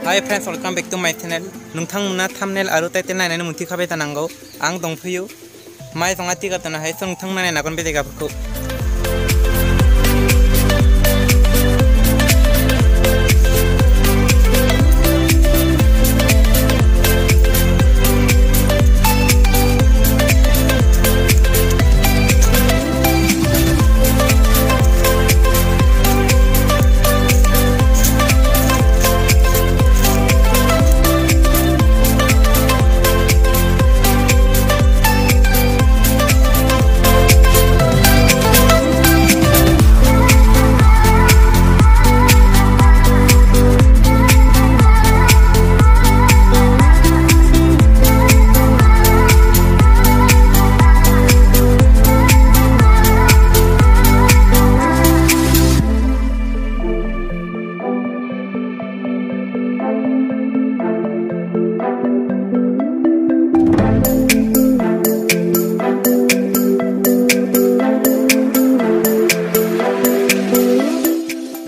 Hi friends, welcome back to my channel. Nungthangmuna thumbnail aru title nainani munthikhabai tanango. Ang dongphiyo. Mai jongati gatana hai so nungthangmana nagon be jaigaफोरखौ.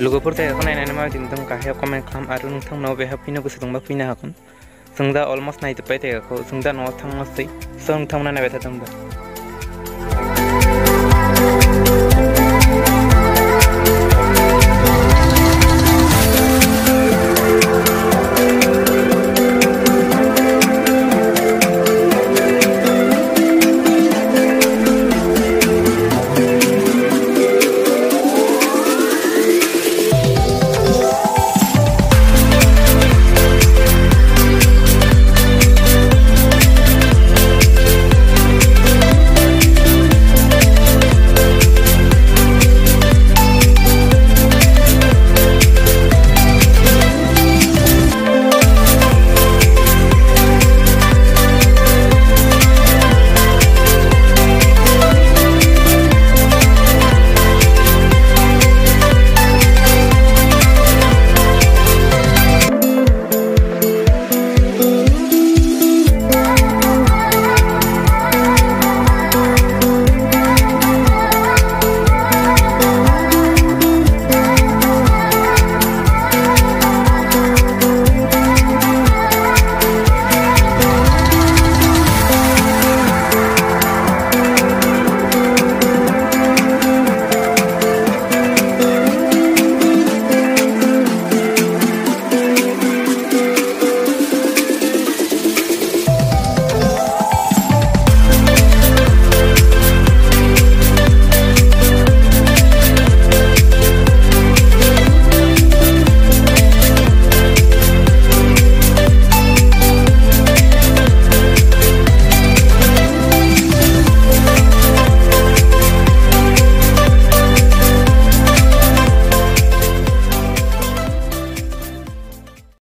लोगोफोर जायगाखौ नायनानै माबायदि मोनदों गाहायाव कमेन्ट खालाम आरो नोंथांमोनाव बेहाय फैनो गोसो दंबा फैनो हागोन। जों दा अलमोस्ट नायजोब्बाय जायगाखौ, जों दा न'आव थांनोसै। स' नोंथांमोना नायबाय थादों होनबा।